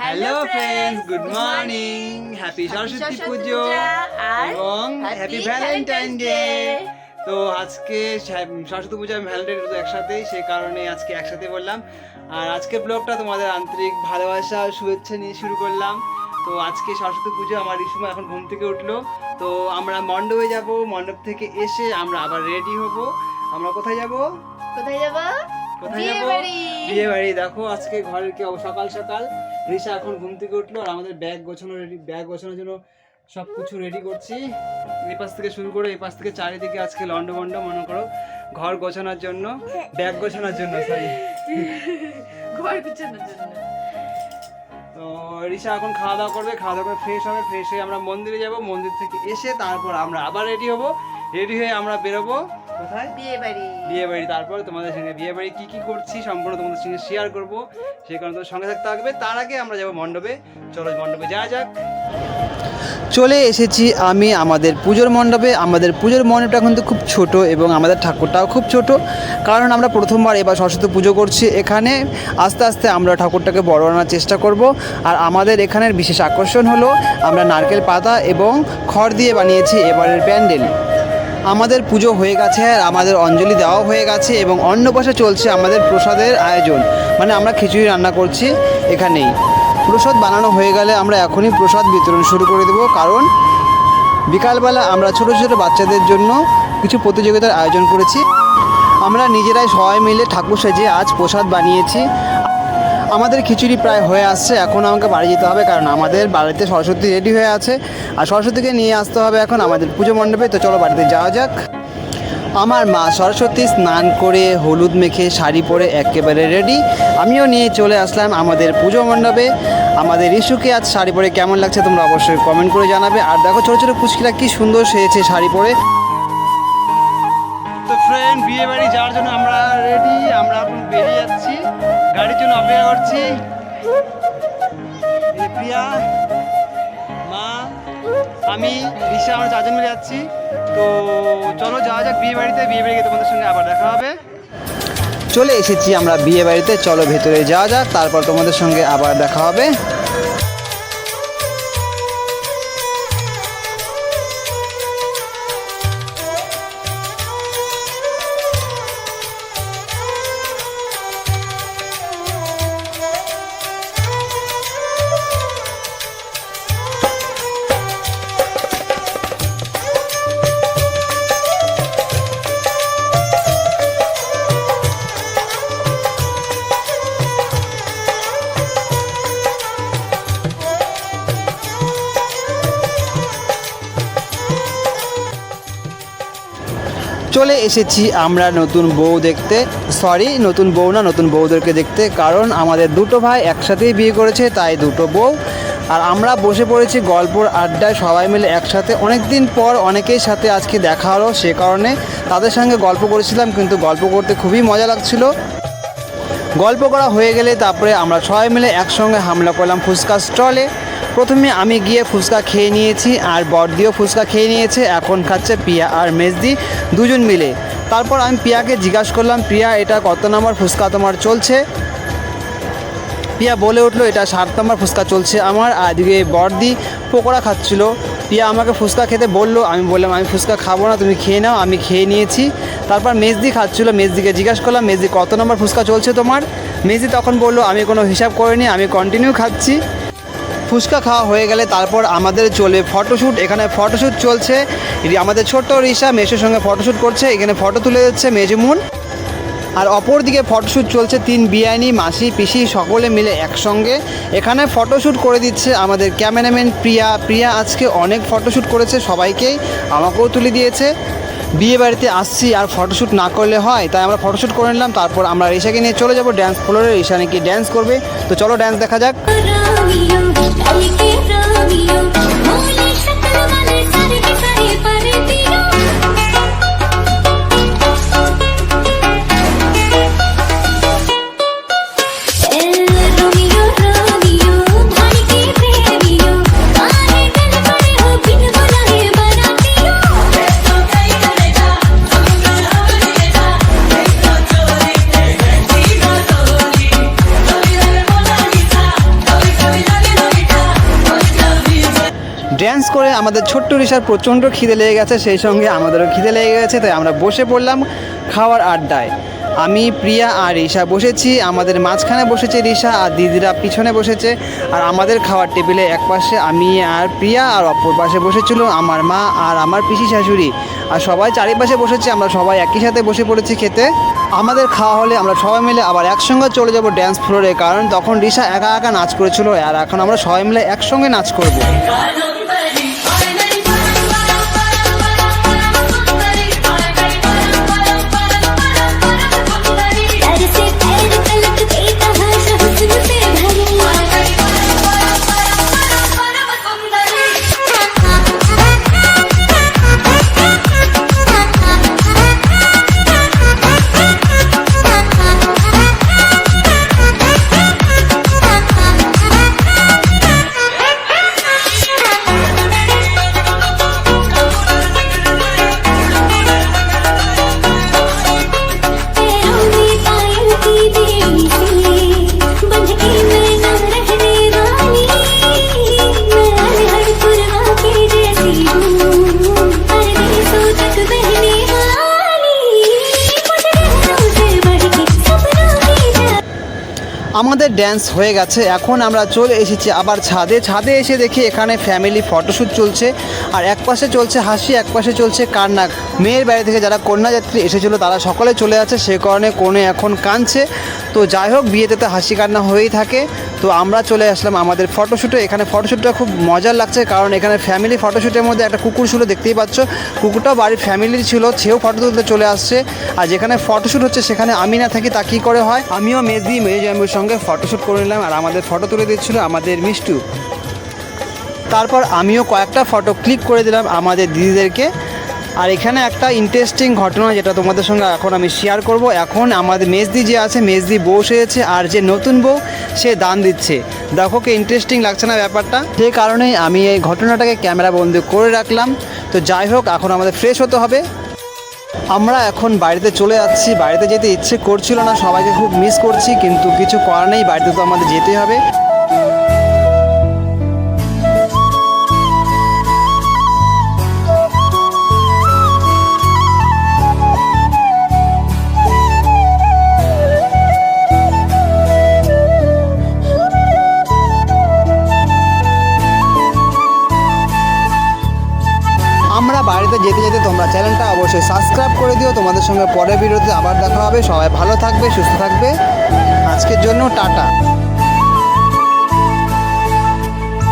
Hello friends, good morning, happy Saraswati পুজো এবং happy Valentine day. তো আজকে সরস্বতী পুজো এবং ভ্যালেন্টাইন ডে একসাথেই, সেই কারণে আজকে একসাথে বললাম। আর আজকের ব্লগটা তোমাদের আন্তরিক ভালোবাসা আর শুভেচ্ছা নিয়ে শুরু করলাম। তো আজকে সরস্বতী পুজো, আমার এই সময় এখন ঘুম থেকে উঠলো। তো আমরা মণ্ডপে যাব, মণ্ডপ থেকে এসে আমরা আবার রেডি হব। আমরা কোথায় যাব? কোথায় যাব? বিয়ে বাড়ি। দেখো আজকে ঘরের কি সকাল সকাল রিশা এখন ঘুম থেকে উঠলো আর আমাদের ব্যাগ গোছানোর জন্য সব কিছু রেডি করছি। এই পাশ থেকে শুরু করে এই পাশ থেকে চারিদিকে আজকে লন্ডভন্ড, মনে করো ঘর গোছানোর জন্য, ব্যাগ গোছানোর জন্য, সরি ঘর গোছানোর জন্য। তো রিশা এখন খাওয়া দাওয়া করবে, খাওয়া দাওয়া করে ফ্রেশ হবে, ফ্রেশ হয়ে আমরা মন্দিরে যাব, মন্দির থেকে এসে তারপর আমরা আবার রেডি হব, রেডি হয়ে আমরা বেরোবো কোথায়? বিয়ে বাড়ি। তারপর তোমাদের সঙ্গে বিয়ে বাড়ি কি কি করছি সম্পূর্ণ তোমাদের সঙ্গে শেয়ার করব, সেই কারণে তোমার সঙ্গে থাকতে থাকবে। তার আগে আমরা যাব মণ্ডপে। চলো মণ্ডপে যাওয়া যাক। চলে এসেছি আমি আমাদের পুজোর মণ্ডপে। আমাদের পুজোর মণ্ডপটা কিন্তু খুব ছোট এবং আমাদের ঠাকুরটাও খুব ছোট, কারণ আমরা প্রথমবার এবার সরস্বতী পুজো করছি এখানে। আস্তে আস্তে আমরা ঠাকুরটাকে বড় আনার চেষ্টা করব। আর আমাদের এখানের বিশেষ আকর্ষণ হলো আমরা নারকেল পাতা এবং খড় দিয়ে বানিয়েছি এবারের প্যান্ডেল। আমাদের পুজো হয়ে গেছে আর আমাদের অঞ্জলি দেওয়াও হয়ে গেছে এবং অন্নপ্রাশে চলছে আমাদের প্রসাদের আয়োজন, মানে আমরা খিচুড়ি রান্না করছি এখানেই। প্রসাদ বানানো হয়ে গেলে আমরা এখনই প্রসাদ বিতরণ শুরু করে দেবো, কারণ বিকালবেলা আমরা ছোটো ছোটো বাচ্চাদের জন্য কিছু প্রতিযোগিতার আয়োজন করেছি। আমরা নিজেরাই সবাই মিলে ঠাকুর সাজিয়ে আজ প্রসাদ বানিয়েছি। আমাদের খিচুড়ি প্রায় হয়ে আসছে, এখন আমাকে বাড়ি যেতে হবে, কারণ আমাদের বাড়িতে সরস্বতী রেডি হয়ে আছে আর সরস্বতীকে নিয়ে আসতে হবে এখন আমাদের পুজো মণ্ডপে। তো চলো বাড়িতে যাওয়া যাক। আমার মা সরস্বতী স্নান করে হলুদ মেখে শাড়ি পরে একেবারে রেডি। আমিও নিয়ে চলে আসলাম আমাদের পুজো মণ্ডপে। আমাদের ইস্যুকে আজ শাড়ি পরে কেমন লাগছে তোমরা অবশ্যই কমেন্ট করে জানাবে। আর দেখো ছোটো ছোটো পুচকিরা কি সুন্দর সেজেছে শাড়ি পরে। তো ফ্রেন্ড, বিয়ে বাড়ি যাওয়ার জন্য আমরা রেডি, আমরা এখন বেরিয়ে যাচ্ছি, গাড়ির জন্য অপেক্ষা করছি। প্রিয়া, মা, আমি, রিশা, আমরা চারজন মিলে যাচ্ছি। তো চলো যাওয়া যাক বিয়ে বাড়িতে। বিয়ে বাড়ি গিয়ে তোমাদের সঙ্গে আবার দেখা হবে। চলে এসেছি আমরা বিয়ে বাড়িতে, চলো ভেতরে যাওয়া যাক, তারপর তোমাদের সঙ্গে আবার দেখা হবে। চলে এসেছি আমরা নতুন বউ দেখতে, সরি নতুন বউ না, নতুন বউদেরকে দেখতে, কারণ আমাদের দুটো ভাই একসাথেই বিয়ে করেছে, তাই দুটো বউ। আর আমরা বসে পড়েছি গল্পর আড্ডায় সবাই মিলে একসাথে। অনেক দিন পর অনেকের সাথে আজকে দেখা হলো, সে কারণে তাদের সঙ্গে গল্প করেছিলাম, কিন্তু গল্প করতে খুবই মজা লাগছিল। গল্প করা হয়ে গেলে তারপরে আমরা সবাই মিলে একসঙ্গে হামলা করলাম ফুচকা স্টলে। প্রথমে আমি গিয়ে ফুচকা খেয়ে নিয়েছি আর বড়দিও ফুচকা খেয়ে নিয়েছে, এখন খাচ্ছে পিয়া আর মেজদি দুজন মিলে। তারপর আমি পিয়াকে জিজ্ঞাসা করলাম, পিয়া এটা কত নম্বর ফুচকা তোমার চলছে? পিয়া বলে উঠলো এটা 7 নম্বর ফুচকা চলছে আমার। আর এদিকে বড়দি পকোড়া খাচ্ছিল। পিয়া আমাকে ফুচকা খেতে বললো, আমি বললাম আমি ফুচকা খাবো না, তুমি খেয়ে নাও। আমি খেয়ে নিয়েছি। তারপর মেজদি খাচ্ছিলো, মেজদিকে জিজ্ঞাসা করলাম, মেজদি কত নম্বর ফুচকা চলছে তোমার? মেজদি তখন বললো আমি কোনো হিসাব করিনি, আমি কন্টিনিউ খাচ্ছি। ফুচকা খাওয়া হয়ে গেলে তারপর আমাদের চলবে ফটোশ্যুট। এখানে ফটোশ্যুট চলছে, আমাদের ছোট্ট রিশা মেসোর সঙ্গে ফটোশ্যুট করছে, এখানে ফটো তুলে দিচ্ছে মেজুমুন। আর অপর দিকে ফটোশ্যুট চলছে 3 বিয়ানি, মাসি, পিসি সকলে মিলে একসঙ্গে এখানে ফটোশ্যুট করে দিচ্ছে আমাদের ক্যামেরাম্যান প্রিয়া। প্রিয়া আজকে অনেক ফটোশ্যুট করেছে, সবাইকেই, আমাকেও তুলে দিয়েছে। বিয়ে বাড়িতে আসছি আর ফটোশ্যুট না করলে হয়, তাই আমরা ফটোশ্যুট করে নিলাম। তারপর আমরা রিশাকে নিয়ে চলে যাব ড্যান্স ফ্লোরে। রিশা নাকি ড্যান্স করবে, তো চলো ড্যান্স দেখা যাক। ড্যান্স করে আমাদের ছোট্ট রিসার প্রচণ্ড খিদে লেগে গেছে, সেই সঙ্গে আমাদেরও খিদে লেগে গেছে, তাই আমরা বসে পড়লাম খাওয়ার আড্ডায়। আমি, প্রিয়া আর রিসা বসেছি, আমাদের মাঝখানে বসেছে রিসা আর দিদিরা পিছনে বসেছে। আর আমাদের খাওয়ার টেবিলে এক পাশে আমি আর প্রিয়া, আর অপর পাশে বসেছিল আমার মা আর আমার পিসি শাশুড়ি। আর সবাই চারিপাশে বসেছে, আমরা সবাই একই সাথে বসে পড়েছি খেতে। আমাদের খাওয়া হলে আমরা সবাই মিলে আবার একসঙ্গে চলে যাব ড্যান্স ফ্লোরে, কারণ তখন রিসা একা একা নাচ করেছিল আর এখন আমরা সবাই মিলে একসঙ্গে নাচ করব। আমাদের ড্যান্স হয়ে গেছে, এখন আমরা চলে এসেছি আবার ছাদে। ছাদে এসে দেখি এখানে ফ্যামিলি ফটোশ্যুট চলছে, আর এক পাশে চলছে হাসি, এক পাশে চলছে কান্না। মেয়ের বাড়ি থেকে যারা কন্যাযাত্রী এসেছিল তারা সকলে চলে আছে, সে কারণে কনে এখন কাঁদছে। তো যাই হোক, বিয়েতে তো হাসি কান্না হয়েই থাকে। তো আমরা চলে আসলাম আমাদের ফটোশ্যুটে। এখানে ফটোশ্যুটটা খুব মজার লাগছে, কারণ এখানে ফ্যামিলি ফটোশ্যুটের মধ্যে একটা কুকুর ছিল, দেখতেই পাচ্ছ। কুকুরটাও বাড়ির ফ্যামিলির ছিল, সেও ফটো তুলতে চলে আসছে। আর যেখানে ফটোশ্যুট হচ্ছে সেখানে আমি না থাকি তা কী করে হয়। আমিও মেজদি মেজজাম্বুর সঙ্গে ফটোশ্যুট করে নিলাম, আর আমাদের ফটো তুলে দিচ্ছিল আমাদের মিষ্টু। তারপর আমিও কয়েকটা ফটো ক্লিক করে দিলাম আমাদের দিদিদেরকে। আর এখানে একটা ইন্টারেস্টিং ঘটনা যেটা তোমাদের সঙ্গে এখন আমি শেয়ার করব। এখন আমাদের মেজদি যে আছে, মেজদি বউ সেজেছে, আর যে নতুন বউ সে দান দিচ্ছে। দেখো কি ইন্টারেস্টিং লাগছে না ব্যাপারটা? সেই কারণেই আমি এই ঘটনাটাকে ক্যামেরা বন্দি করে রাখলাম। তো যাই হোক, এখন আমাদের ফ্রেশ হতে হবে। আমরা এখন বাড়িতে চলে যাচ্ছি। বাড়িতে যেতে ইচ্ছে করছিল না, সবাইকে খুব মিস করছি, কিন্তু কিছু করার নেই, বাড়িতে তো আমাদের যেতেই হবে। আমরা বাড়িতে যেতে যেতে তোমরা চ্যানেলটা অবশ্যই সাবস্ক্রাইব করে দিও। তোমাদের সঙ্গে পরের ভিডিওতে আবার দেখা হবে। সবাই ভালো থাকবে, সুস্থ থাকবে। আজকের জন্য টাটা।